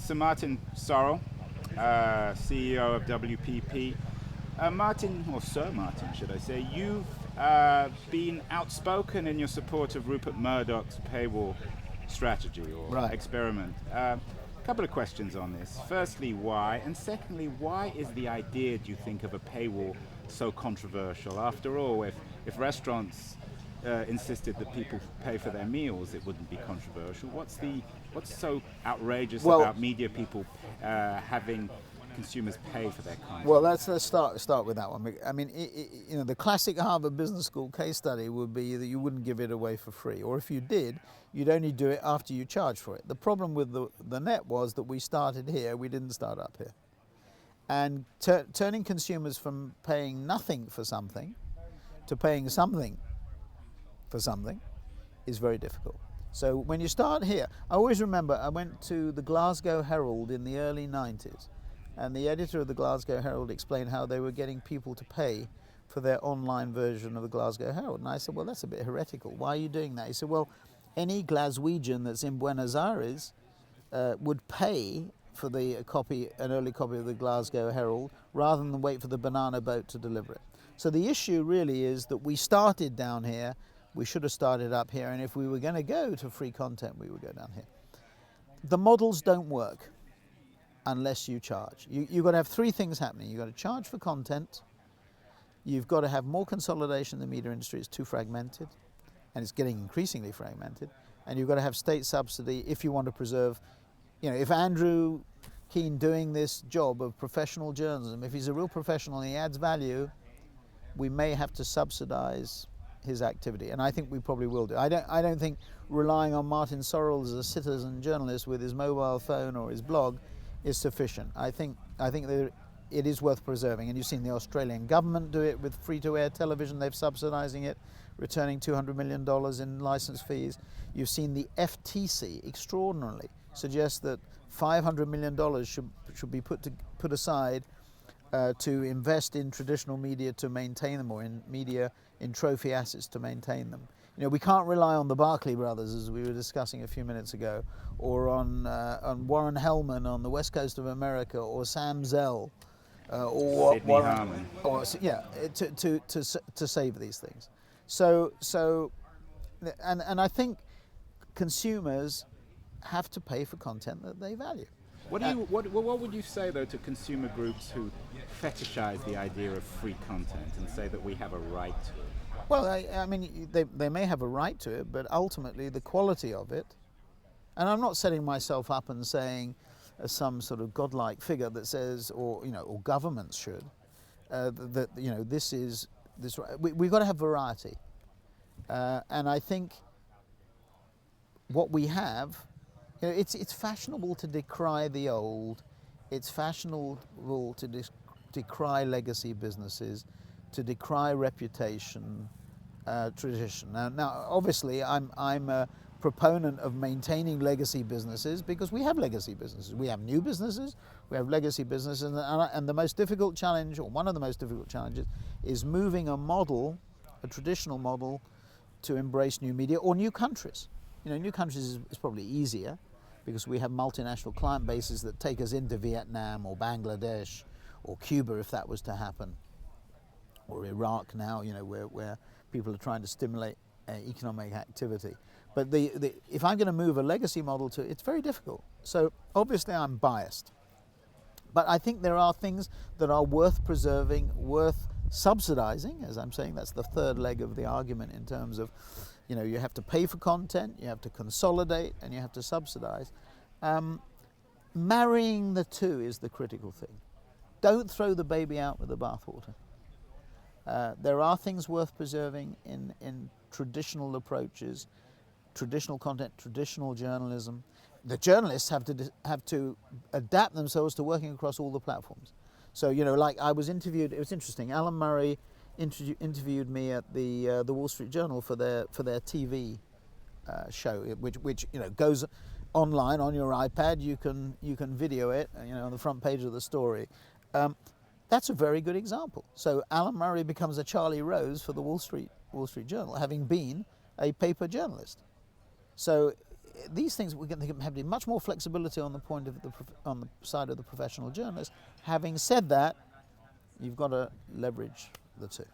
Sir Martin Sorrell, CEO of WPP. Martin, or Sir Martin, should I say, you've been outspoken in your support of Rupert Murdoch's paywall strategy or experiment. A couple of questions on this. Firstly, why? And secondly, why is the idea, do you think, of a paywall so controversial? After all, if restaurants insisted that people pay for their meals, it wouldn't be controversial. What's so outrageous about media people having consumers pay for their content? Well, let's start with that one. I mean, the classic Harvard Business School case study would be that you wouldn't give it away for free, or if you did, you'd only do it after you charge for it. The problem with the net was that we started here, we didn't start up here, and turning consumers from paying nothing for something to paying something for something is very difficult. So when you start here, I always remember I went to the Glasgow Herald in the early 90s, and the editor of the Glasgow Herald explained how they were getting people to pay for their online version of the Glasgow Herald. And I said, well, that's a bit heretical. Why are you doing that? He said, well, any Glaswegian that's in Buenos Aires would pay for an early copy of the Glasgow Herald rather than wait for the banana boat to deliver it. So the issue really is that we started down here, we should have started up here, and if we were going to go to free content, we would go down here. The models don't work unless you charge. You've got to have three things happening. You've got to charge for content, you've got to have more consolidation in the media industry, it's too fragmented, and it's getting increasingly fragmented, and you've got to have state subsidy if you want to preserve, if Andrew Keane doing this job of professional journalism, if he's a real professional and he adds value, we may have to subsidize his activity, and I think we probably will do. I don't think relying on Martin Sorrell as a citizen journalist with his mobile phone or his blog is sufficient. I think that it is worth preserving, and you've seen the Australian government do it with free-to-air television. They're subsidising it, returning $200 million in licence fees. You've seen the FTC extraordinarily suggest that $500 million should be put aside to invest in traditional media to maintain them, or in trophy assets to maintain them. We can't rely on the Barclay brothers, as we were discussing a few minutes ago, or on Warren Hellman on the west coast of America, or Sam Zell, or Sidney Harman, to save these things. So, and I think consumers have to pay for content that they value. What would you say, though, to consumer groups who fetishize the idea of free content and say that we have a right to it? Well, I mean, they may have a right to it, but ultimately the quality of it, and I'm not setting myself up and saying as some sort of godlike figure that says, or governments should, that we've got to have variety, and I think what we have, it's fashionable to decry the old, it's fashionable to decry legacy businesses, to decry reputation, tradition. Now, obviously, I'm a proponent of maintaining legacy businesses because we have legacy businesses. We have new businesses, we have legacy businesses, and the most difficult challenge, or one of the most difficult challenges, is moving a traditional model, to embrace new media or new countries. New countries is probably easier because we have multinational client bases that take us into Vietnam or Bangladesh or Cuba if that was to happen, or Iraq now, where people are trying to stimulate economic activity. But if I'm going to move a legacy model it's very difficult. So obviously I'm biased. But I think there are things that are worth preserving, worth subsidizing, as I'm saying. That's the third leg of the argument in terms of, you have to pay for content, you have to consolidate, and you have to subsidize. Marrying the two is the critical thing. Don't throw the baby out with the bathwater. There are things worth preserving in traditional approaches, traditional content, traditional journalism. The journalists have to adapt themselves to working across all the platforms. So, like I was interviewed, it was interesting, Alan Murray interviewed me at the Wall Street Journal for their TV show, which goes online on your iPad. You can video it, on the front page of the story. That's a very good example. So Alan Murray becomes a Charlie Rose for the Wall Street Journal, having been a paper journalist. So these things we can have much more flexibility on the on the side of the professional journalist. Having said that, you've got to leverage the two.